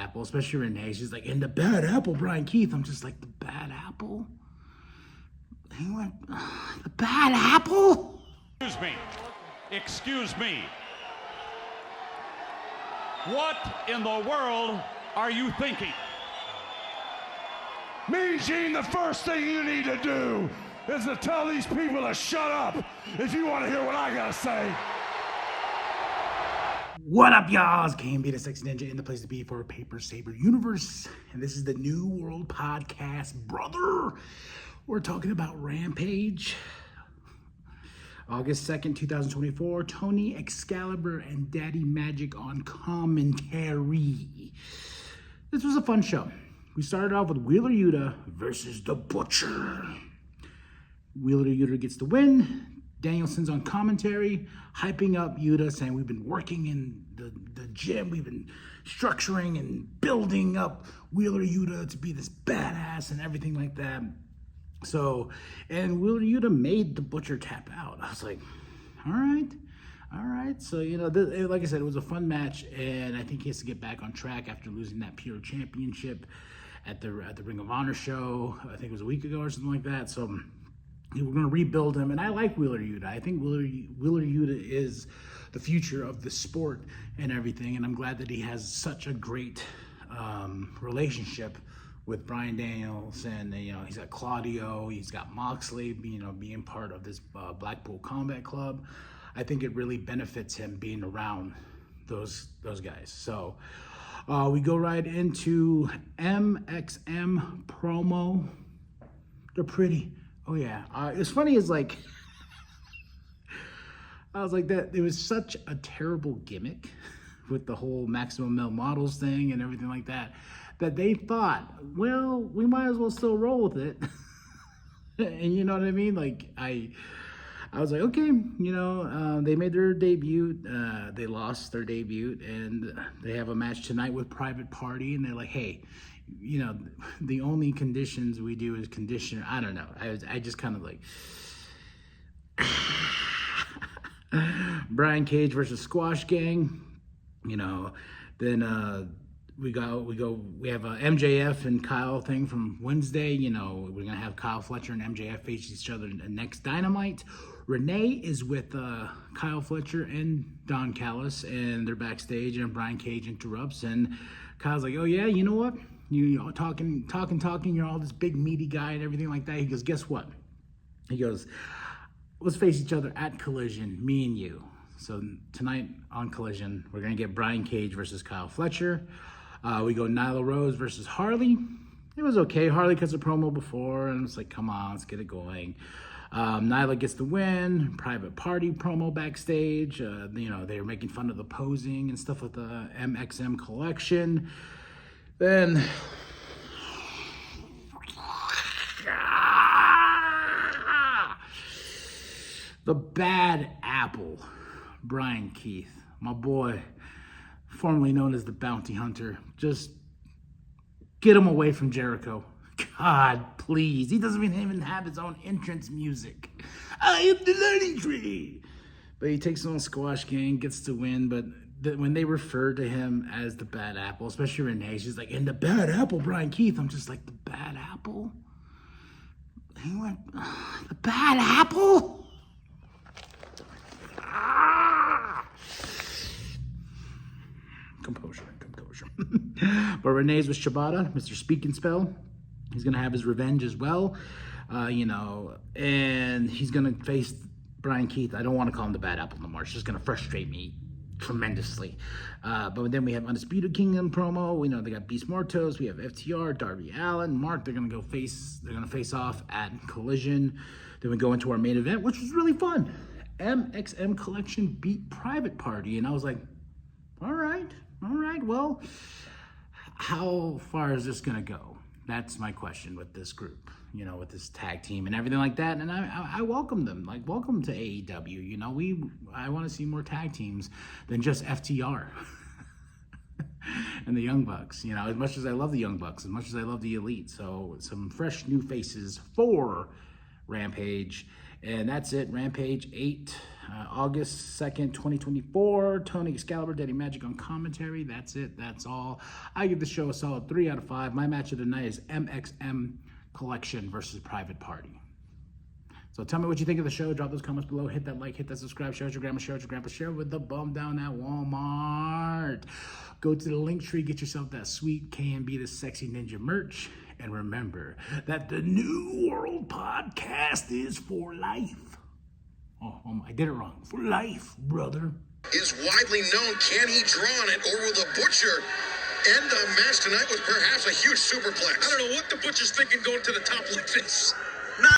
apple, especially Renee. She's like, and the bad apple, Brian Keith. I'm just like, the bad apple? He went, the bad apple? Excuse me. Excuse me. What in the world are you thinking? Me, Gene, the first thing you need to do is to tell these people to shut up if you want to hear what I gotta say. What up, y'all? It's KMB, the Sexy Ninja, in the place to be for Paper Saber Universe. And this is the New World Podcast, brother. We're talking about Rampage. August 2nd, 2024. Tony Excalibur and Daddy Magic on commentary. This was a fun show. We started off with Wheeler Yuta versus The Butcher. Wheeler Yuta gets the win. Danielson's on commentary, hyping up Yuta, saying we've been working in the gym, we've been structuring and building up Wheeler Yuta to be this badass and everything like that. So, and Wheeler Yuta made The Butcher tap out. I was like, all right. So, like I said, it was a fun match, and I think he has to get back on track after losing that Pure Championship at the Ring of Honor show. I think it was a week ago or something like that. So we're going to rebuild him, and I like Wheeler Yuta. I think Wheeler Yuta is the future of the sport and everything, and I'm glad that he has such a great relationship with Bryan Danielson. He's got Claudio, he's got Moxley, being part of this Blackpool Combat Club. I think it really benefits him being around those guys. So we go right into MXM promo. They're pretty. Oh yeah, it's funny is like, I was like that. It was such a terrible gimmick with the whole Maximum Male Models thing and everything like that, that they thought, well, we might as well still roll with it. And you know what I mean? Like I was like, okay, they made their debut. They lost their debut, and they have a match tonight with Private Party, and they're like, hey, the only conditions we do is conditioner. I don't know. I just kind of like Brian Cage versus Squash Gang. Then we have a MJF and Kyle thing from Wednesday. We're gonna have Kyle Fletcher and MJF face each other in next Dynamite. Renee is with Kyle Fletcher and Don Callis, and they're backstage, and Brian Cage interrupts, and Kyle's like, oh yeah, you know what? You talking, you're all this big meaty guy and everything like that. He goes, guess what? He goes, let's face each other at Collision, me and you. So tonight on Collision, we're going to get Brian Cage versus Kyle Fletcher. We go Nyla Rose versus Harley. It was okay. Harley cuts a promo before, and it's like, come on, let's get it going. Nyla gets the win. Private Party promo backstage. They were making fun of the posing and stuff with the MXM collection. Then the bad apple, Brian Keith, my boy, formerly known as the Bounty Hunter, just get him away from Jericho. God, please. He doesn't even have his own entrance music. I am the learning tree. But he takes on Squash Gang, gets to win, but when they refer to him as the bad apple, especially Renee, she's like, and the bad apple, Brian Keith. I'm just like, the bad apple? He went, the bad apple? Composure. But Renee's with Shibata, Mr. Speak and Spell. He's going to have his revenge as well, and he's going to face Brian Keith. I don't want to call him the bad apple no more. It's just going to frustrate me tremendously. But then we have Undisputed Kingdom promo. They got Beast Mortos. We have FTR, Darby Allin, Mark. They're going to face off at Collision. Then we go into our main event, which was really fun. MXM Collection beat Private Party, and I was like, all right. Well, how far is this going to go? That's my question with this group, with this tag team and everything like that. And I welcome them, like, welcome to AEW. I want to see more tag teams than just FTR and the Young Bucks, as much as I love the Young Bucks, as much as I love the Elite. So some fresh new faces for Rampage. And that's it. Rampage 8, August 2nd, 2024. Tony Excalibur, Daddy Magic on commentary. That's it. That's all. I give the show a solid 3 out of 5. My match of the night is MXM Collection versus Private Party. So tell me what you think of the show. Drop those comments below. Hit that like, hit that subscribe, share with your grandma, share with your grandpa, share with the bum down at Walmart. Go to the link tree, get yourself that sweet KMB the Sexy Ninja merch. And remember that the New World Podcast is for life. Oh, I did it wrong. For life, brother. Is widely known. Can he draw on it, or will the Butcher end the match tonight with perhaps a huge superplex? I don't know what the Butcher's thinking going to the top like this.